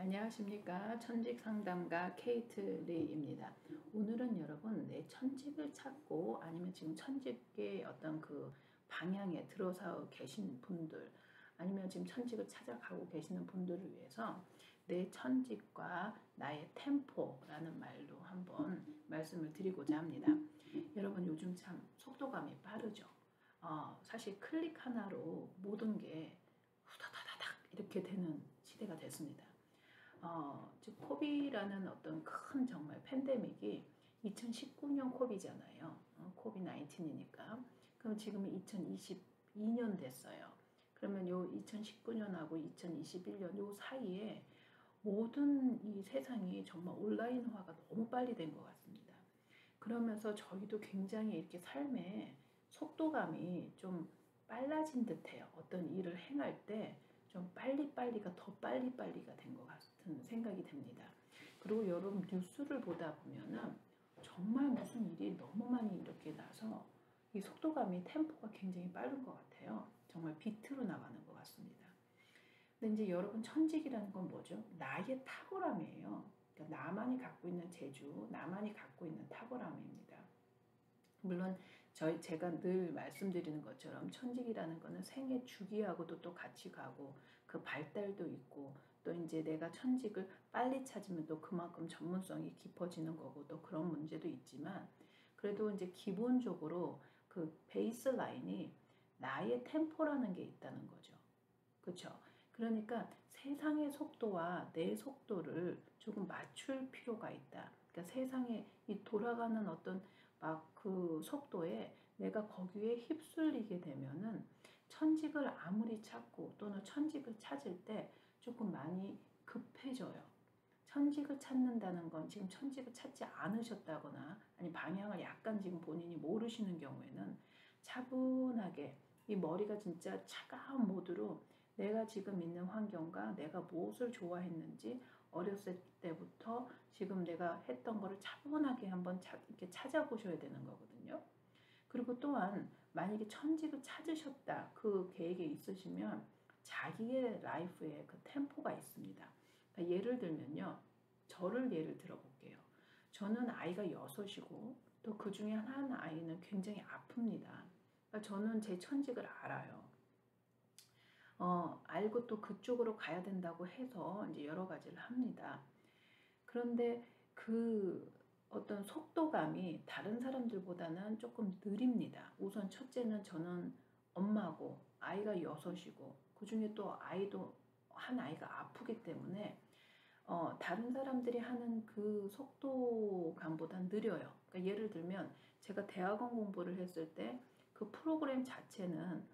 안녕하십니까. 천직 상담가 케이트 리입니다. 오늘은 여러분 내 천직을 찾고 아니면 지금 천직의 어떤 그 방향에 들어서 계신 분들 아니면 지금 천직을 찾아가고 계시는 분들을 위해서 내 천직과 나의 템포라는 말로 한번 말씀을 드리고자 합니다. 여러분 요즘 참 속도감이 빠르죠. 사실 클릭 하나로 모든 게 후다다다닥 이렇게 되는 시대가 됐습니다. 즉 코비라는 어떤 큰 정말 팬데믹이 2019년 코비잖아요. 코비 19이니까. 그럼 지금은 2022년 됐어요. 그러면 요 2019년하고 2021년 요 사이에 모든 이 세상이 정말 온라인화가 너무 빨리 된 것 같습니다. 그러면서 저희도 굉장히 이렇게 삶의 속도감이 좀 빨라진 듯해요. 어떤 일을 행할 때 좀 빨리빨리가 더 빨리빨리가 된 것 같은 생각이 듭니다. 그리고 여러분 뉴스를 보다 보면은 정말 무슨 일이 너무 많이 이렇게 나서 이 속도감이 템포가 굉장히 빠른 것 같아요. 정말 비트로 나가는 것 같습니다. 근데 이제 여러분 천직이라는 건 뭐죠? 나의 탁월함이에요. 그러니까 나만이 갖고 있는 재주, 나만이 갖고 있는 탁월함입니다. 물론 제가 늘 말씀드리는 것처럼 천직이라는 거는 생애 주기하고도 또 같이 가고 그 발달도 있고 또 이제 내가 천직을 빨리 찾으면 또 그만큼 전문성이 깊어지는 거고 또 그런 문제도 있지만 그래도 이제 기본적으로 그 베이스 라인이 나의 템포라는 게 있다는 거죠. 그렇죠? 그러니까 세상의 속도와 내 속도를 조금 맞출 필요가 있다. 그러니까 세상에 이 돌아가는 어떤 막 그 속도에 내가 거기에 휩쓸리게 되면은 천직을 아무리 찾고 또는 천직을 찾을 때 조금 많이 급해져요. 천직을 찾는다는 건 지금 천직을 찾지 않으셨다거나 아니 방향을 약간 지금 본인이 모르시는 경우에는 차분하게 이 머리가 진짜 차가운 모드로 내가 지금 있는 환경과 내가 무엇을 좋아했는지 어렸을 때부터 지금 내가 했던 거를 차분하게 한번 이렇게 찾아보셔야 되는 거거든요. 그리고 또한 만약에 천직을 찾으셨다 그 계획에 있으시면 자기의 라이프에 그 템포가 있습니다. 그러니까 예를 들면요. 저를 예를 들어볼게요. 저는 아이가 6이고 또 그 중에 한 아이는 굉장히 아픕니다. 그러니까 저는 제 천직을 알아요. 알고 또 그쪽으로 가야 된다고 해서 이제 여러 가지를 합니다. 그런데 그 어떤 속도감이 다른 사람들보다는 조금 느립니다. 우선 첫째는 저는 엄마고 아이가 6이고 그 중에 또 아이도 한 아이가 아프기 때문에 다른 사람들이 하는 그 속도감보다 느려요. 그러니까 예를 들면 제가 대학원 공부를 했을 때 그 프로그램 자체는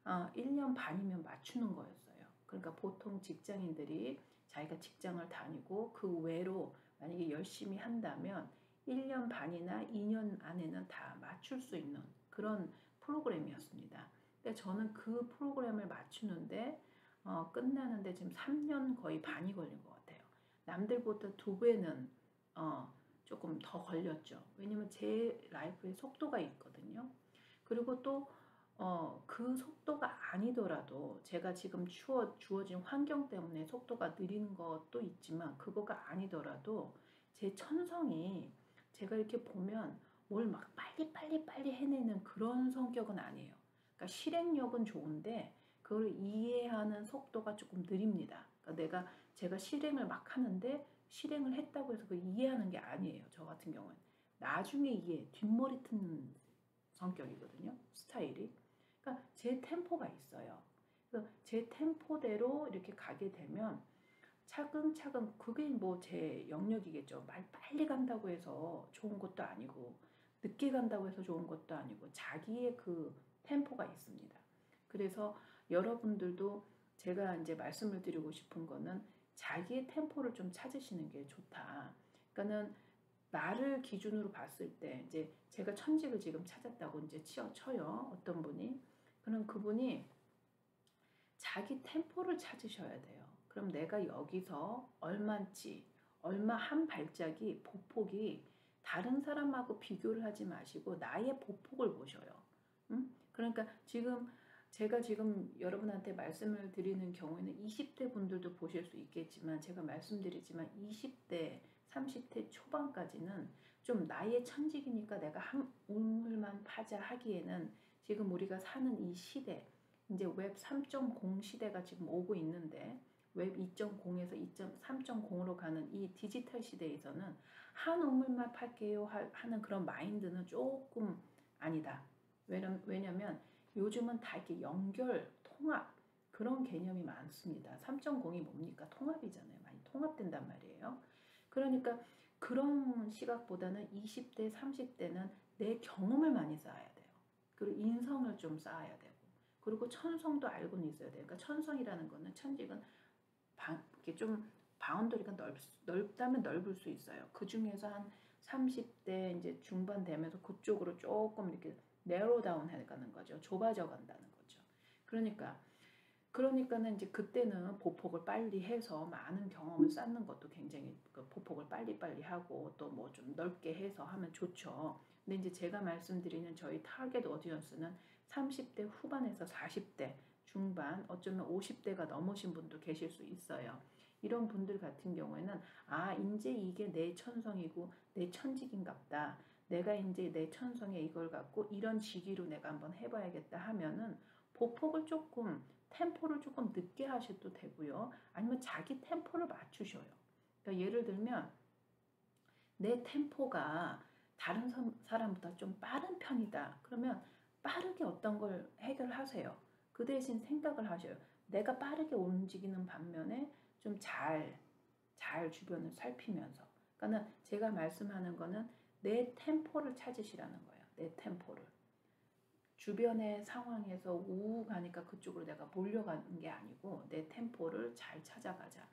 1년 반이면 맞추는 거였어요. 그러니까 보통 직장인들이 자기가 직장을 다니고 그 외로 만약에 열심히 한다면 1년 반이나 2년 안에는 다 맞출 수 있는 그런 프로그램이었습니다. 근데 저는 그 프로그램을 맞추는데 끝나는데 지금 3년 거의 반이 걸린 것 같아요. 남들보다 2배는 조금 더 걸렸죠. 왜냐면 제 라이프에 속도가 있거든요. 그리고 또 그 속도가 아니더라도 제가 지금 주어진 환경 때문에 속도가 느린 것도 있지만 그거가 아니더라도 제 천성이 제가 이렇게 보면 뭘 막 빨리 해내는 그런 성격은 아니에요. 그러니까 실행력은 좋은데 그걸 이해하는 속도가 조금 느립니다. 그러니까 제가 실행을 막 하는데 실행을 했다고 해서 그 이해하는 게 아니에요. 저 같은 경우는 나중에 이해 뒷머리 트는 성격이거든요. 스타일이. 그러니까 제 템포가 있어요. 그래서 제 템포대로 이렇게 가게 되면 차근차근 그게 뭐 제 영역이겠죠. 빨리 간다고 해서 좋은 것도 아니고 늦게 간다고 해서 좋은 것도 아니고 자기의 그 템포가 있습니다. 그래서 여러분들도 제가 이제 말씀을 드리고 싶은 거는 자기의 템포를 좀 찾으시는 게 좋다. 그러니까는 나를 기준으로 봤을 때 이제 제가 천직을 지금 찾았다고 이제 쳐요. 어떤 분이. 그럼 그분이 자기 템포를 찾으셔야 돼요. 그럼 내가 여기서 얼마인지 얼마 한 발짝이 보폭이 다른 사람하고 비교를 하지 마시고 나의 보폭을 보셔요. 그러니까 지금 제가 지금 여러분한테 말씀을 드리는 경우에는 20대 분들도 보실 수 있겠지만 제가 말씀드리지만 20대, 30대 초반까지는 좀 나의 천직이니까 내가 한 우물만 파자 하기에는 지금 우리가 사는 이 시대, 이제 웹 3.0 시대가 지금 오고 있는데 웹 2.0에서 2.3.0으로 가는 이 디지털 시대에서는 한 우물만 팔게요 하는 그런 마인드는 조금 아니다. 왜냐면 요즘은 다 이렇게 연결, 통합 그런 개념이 많습니다. 3.0이 뭡니까? 통합이잖아요. 많이 통합된단 말이에요. 그러니까 그런 시각보다는 20대, 30대는 내 경험을 많이 쌓아야 돼요. 그리고 인성을 좀 쌓아야 되고 그리고 천성도 알고는 있어야 돼요. 그러니까 천성이라는 거는 천직은 이렇게 좀 바운더리가 넓다면 넓을 수 있어요. 그 중에서 한 30대 이제 중반 되면서 그쪽으로 조금 이렇게 네로 다운 해가는 거죠. 좁아져 간다는 거죠. 그러니까는 이제 그때는 보폭을 빨리 해서 많은 경험을 쌓는 것도 굉장히 그 보폭을 빨리빨리 하고 또 뭐 좀 넓게 해서 하면 좋죠. 근데 이제 제가 말씀드리는 저희 타겟 오디언스는 30대 후반에서 40대 중반, 어쩌면 50대가 넘으신 분도 계실 수 있어요. 이런 분들 같은 경우에는 이제 이게 내 천성이고 내 천직인갑다. 내가 이제 내 천성에 이걸 갖고 이런 직위로 내가 한번 해봐야겠다 하면은 보폭을 조금 템포를 조금 늦게 하셔도 되고요. 아니면 자기 템포를 맞추셔요. 그러니까 예를 들면 내 템포가 다른 사람보다 좀 빠른 편이다. 그러면 빠르게 어떤 걸 해결하세요. 그 대신 생각을 하셔요. 내가 빠르게 움직이는 반면에 좀 잘 주변을 살피면서. 그러니까 제가 말씀하는 거는 내 템포를 찾으시라는 거예요. 내 템포를. 주변의 상황에서 우우 가니까 그쪽으로 내가 몰려가는 게 아니고 내 템포를 잘 찾아가자.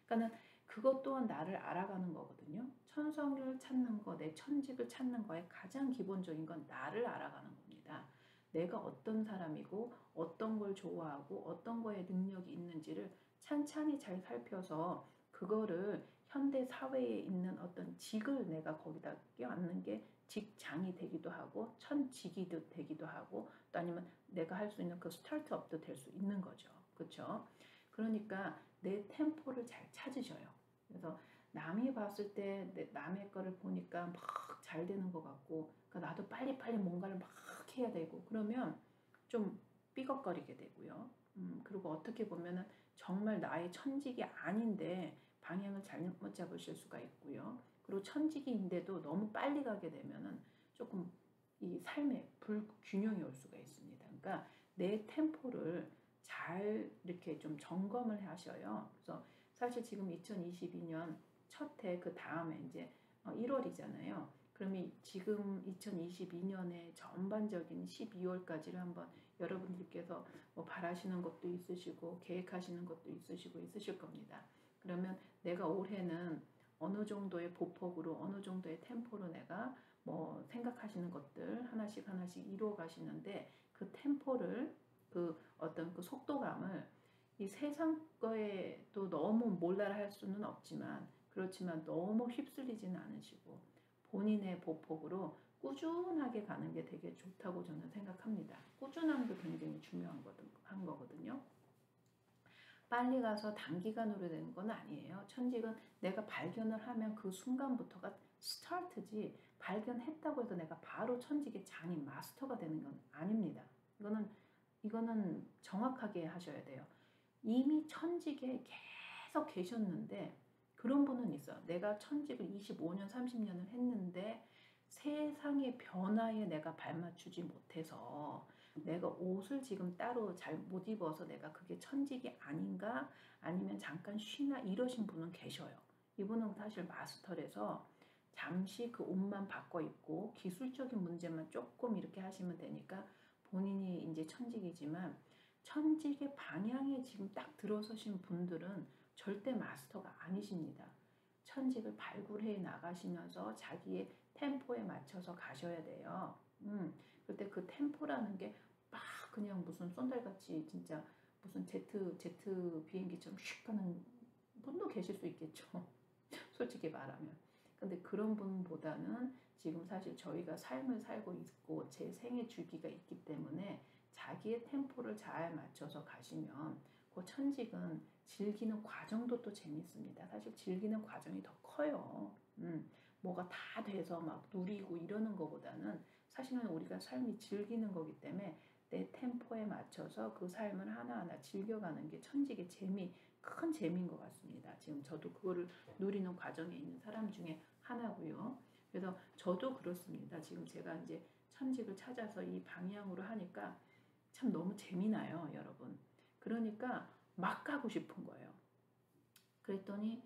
그러니까는 그것 또한 나를 알아가는 거거든요. 천성을 찾는 거, 내 천직을 찾는 거에 가장 기본적인 건 나를 알아가는 겁니다. 내가 어떤 사람이고 어떤 걸 좋아하고 어떤 거에 능력이 있는지를 찬찬히 잘 살펴서 그거를 현대 사회에 있는 어떤 직을 내가 거기다 껴안는 게 직장이 되기도 하고 천직이 되기도 하고 또 아니면 내가 할 수 있는 그 스타트업도 될 수 있는 거죠. 그렇죠? 그러니까 내 템포를 잘 찾으셔요. 그래서 남이 봤을 때 남의 거를 보니까 막 잘 되는 것 같고 그러니까 나도 빨리빨리 뭔가를 막 해야 되고 그러면 좀 삐걱거리게 되고요. 그리고 어떻게 보면은 정말 나의 천직이 아닌데 방향을 잘못 잡으실 수가 있고요. 그리고 천직인데도 너무 빨리 가게 되면은 조금 이 삶에 불균형이 올 수가 있습니다. 그러니까 내 템포를 잘 이렇게 좀 점검을 하셔요. 그래서 사실 지금 2022년 첫 해 그 다음에 이제 1월이잖아요. 그러면 지금 2022년의 전반적인 12월까지를 한번 여러분들께서 뭐 바라시는 것도 있으시고 계획하시는 것도 있으시고 있으실 겁니다. 그러면 내가 올해는 어느 정도의 보폭으로 어느 정도의 템포로 내가 뭐 생각하시는 것들 하나씩 이루어 가시는데 그 템포를 그 어떤 그 속도감을 이 세상 거에 또 너무 몰라할 수는 없지만 그렇지만 너무 휩쓸리지는 않으시고 본인의 보폭으로 꾸준하게 가는 게 되게 좋다고 저는 생각합니다. 꾸준함도 굉장히 중요한 거거든요. 빨리 가서 단기간으로 되는 건 아니에요. 천직은 내가 발견을 하면 그 순간부터가 스타트지 발견했다고 해서 내가 바로 천직의 장인 마스터가 되는 건 아닙니다. 이거는 정확하게 하셔야 돼요. 이미 천직에 계속 계셨는데 그런 분은 있어요. 내가 천직을 25년, 30년을 했는데 세상의 변화에 내가 발맞추지 못해서 내가 옷을 지금 따로 잘 못 입어서 내가 그게 천직이 아닌가 아니면 잠깐 쉬나 이러신 분은 계셔요. 이분은 사실 마스터라서 잠시 그 옷만 바꿔 입고 기술적인 문제만 조금 이렇게 하시면 되니까 본인이 이제 천직이지만 천직의 방향에 지금 딱 들어서신 분들은 절대 마스터가 아니십니다. 천직을 발굴해 나가시면서 자기의 템포에 맞춰서 가셔야 돼요. 그때 그 템포라는 게 막 그냥 무슨 쏜달같이 진짜 무슨 제트 비행기처럼 슉 가는 분도 계실 수 있겠죠. 솔직히 말하면. 근데 그런 분보다는 지금 사실 저희가 삶을 살고 있고 제 생애 주기가 있기 때문에 자기의 템포를 잘 맞춰서 가시면 그 천직은 즐기는 과정도 또 재밌습니다. 사실 즐기는 과정이 더 커요. 뭐가 다 돼서 막 누리고 이러는 것보다는 사실은 우리가 삶이 즐기는 거기 때문에 내 템포에 맞춰서 그 삶을 하나하나 즐겨가는 게 천직의 큰 재미인 것 같습니다. 지금 저도 그거를 누리는 과정에 있는 사람 중에 하나고요. 그래서 저도 그렇습니다. 지금 제가 이제 천직을 찾아서 이 방향으로 하니까 참 너무 재미나요, 여러분. 그러니까 막 가고 싶은 거예요. 그랬더니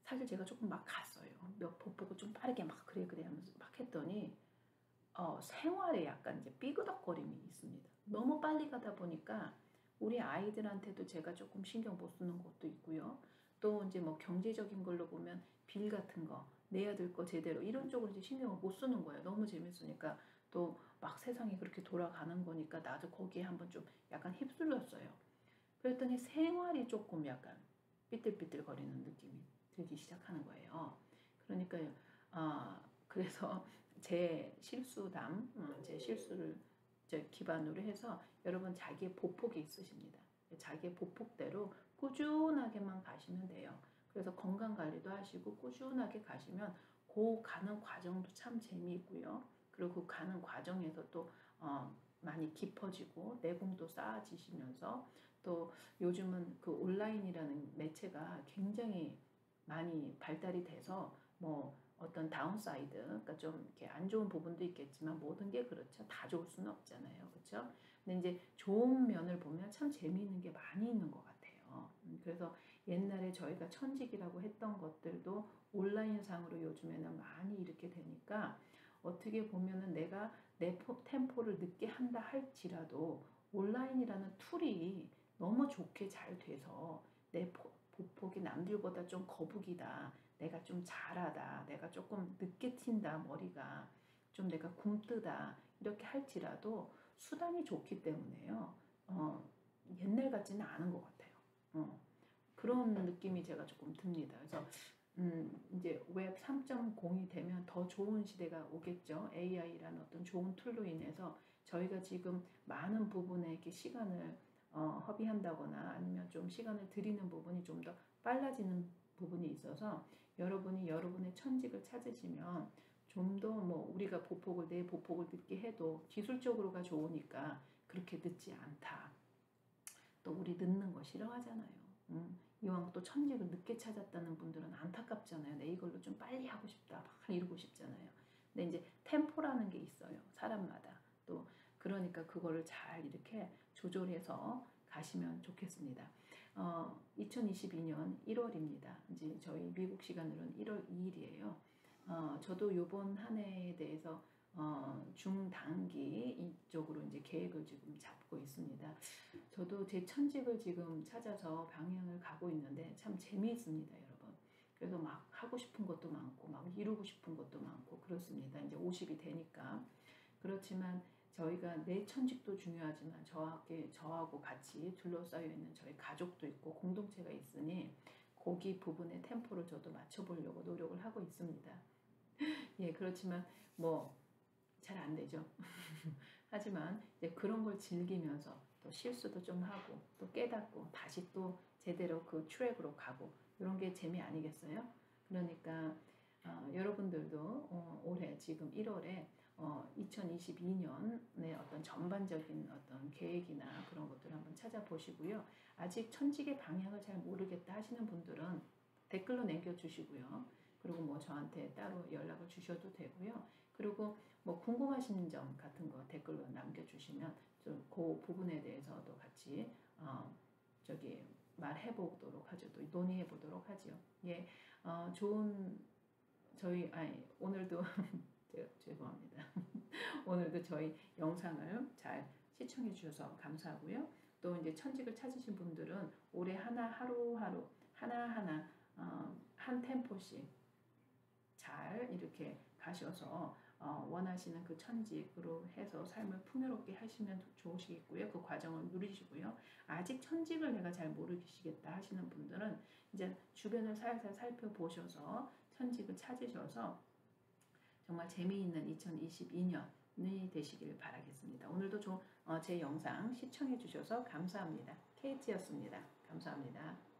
사실 제가 조금 막 갔어요. 몇 보고 좀 빠르게 막 그래 하면서 막 했더니 생활에 약간 이제 삐그덕거림이 있습니다. 너무 빨리 가다 보니까 우리 아이들한테도 제가 조금 신경 못 쓰는 것도 있고요. 또 이제 뭐 경제적인 걸로 보면 빌 같은 거 내야 될 거 제대로 이런 쪽으로 이제 신경을 못 쓰는 거예요. 너무 재밌으니까 또 막 세상이 그렇게 돌아가는 거니까 나도 거기에 한번 좀 약간 휩쓸렸어요. 그랬더니 생활이 조금 약간 삐뚤삐뚤거리는 느낌이 들기 시작하는 거예요. 그러니까 그래서 제 실수담, 제 실수를 기반으로 해서 여러분 자기의 보폭이 있으십니다. 자기의 보폭대로 꾸준하게만 가시면 돼요. 그래서 건강 관리도 하시고 꾸준하게 가시면 그 가는 과정도 참 재미있고요. 그리고 그 가는 과정에서 또 많이 깊어지고 내공도 쌓아지시면서 또 요즘은 그 온라인이라는 매체가 굉장히 많이 발달이 돼서 뭐 어떤 다운사이드, 그러니까 좀 이렇게 안 좋은 부분도 있겠지만 모든 게 그렇죠. 다 좋을 수는 없잖아요. 그렇죠? 근데 이제 좋은 면을 보면 참 재미있는 게 많이 있는 것 같아요. 그래서 옛날에 저희가 천직이라고 했던 것들도 온라인상으로 요즘에는 많이 이렇게 되니까 어떻게 보면은 내가 내 템포를 늦게 한다 할지라도 온라인이라는 툴이 너무 좋게 잘 돼서 내 보폭이 남들보다 좀 거북이다. 내가 좀 잘하다. 내가 조금 늦게 튄다. 머리가 좀 내가 굼뜨다. 이렇게 할지라도 수단이 좋기 때문에요. 옛날 같지는 않은 것 같아요. 그런 느낌이 제가 조금 듭니다. 그래서 이제 웹 3.0이 되면 더 좋은 시대가 오겠죠. AI라는 어떤 좋은 툴로 인해서 저희가 지금 많은 부분에 이렇게 시간을 허비한다거나 아니면 좀 시간을 들이는 부분이 좀 더 빨라지는 부분이 있어서 여러분이 여러분의 천직을 찾으시면 좀 더 뭐 우리가 내 보폭을 늦게 해도 기술적으로가 좋으니까 그렇게 늦지 않다. 또 우리 늦는 거 싫어하잖아요. 이왕 또 천직을 늦게 찾았다는 분들은 안타깝잖아요. 내 이걸로 좀 빨리 하고 싶다. 막 이루고 싶잖아요. 근데 이제 템포라는 게 있어요. 사람마다. 또 그러니까 그거를 잘 이렇게 조절해서 가시면 좋겠습니다. 2022년 1월입니다. 이제 저희 미국 시간으로는 1월 2일이에요. 저도 요번 한 해에 대해서 중단기 이쪽으로 이제 계획을 지금 잡고 있습니다. 저도 제 천직을 지금 찾아서 방향을 가고 있는데 참 재미있습니다, 여러분. 그래서 막 하고 싶은 것도 많고 막 이루고 싶은 것도 많고 그렇습니다. 이제 50이 되니까. 그렇지만 저희가 내 천직도 중요하지만 저하고 같이 둘러싸여 있는 저희 가족도 있고 공동체가 있으니 거기 부분의 템포를 저도 맞춰보려고 노력을 하고 있습니다. 예, 그렇지만 뭐 잘 안 되죠. 하지만 이제 그런 걸 즐기면서 또 실수도 좀 하고 또 깨닫고 다시 또 제대로 그 트랙으로 가고 이런 게 재미 아니겠어요? 그러니까 여러분들도 올해 지금 1월에 2022년의 어떤 전반적인 어떤 계획이나 그런 것들을 한번 찾아보시고요. 아직 천직의 방향을 잘 모르겠다 하시는 분들은 댓글로 남겨주시고요. 그리고 뭐 저한테 따로 연락을 주셔도 되고요. 그리고 뭐 궁금하신 점 같은 거 댓글로 남겨주시면 좀 그 부분에 대해서도 같이 말해보도록 하죠. 또 논의해보도록 하죠. 예, 좋은 오늘도 죄송합니다. 오늘도 저희 영상을 잘 시청해 주셔서 감사하고요. 또 이제 천직을 찾으신 분들은 올해 하루하루 하나하나 한 템포씩 잘 이렇게 가셔서 원하시는 그 천직으로 해서 삶을 풍요롭게 하시면 좋으시겠고요. 그 과정을 누리시고요. 아직 천직을 내가 잘 모르시겠다 하시는 분들은 이제 주변을 살살 살펴보셔서 천직을 찾으셔서 정말 재미있는 2022년 되시길 바라겠습니다. 오늘도 제 영상 시청해 주셔서 감사합니다. 케이트였습니다. 감사합니다.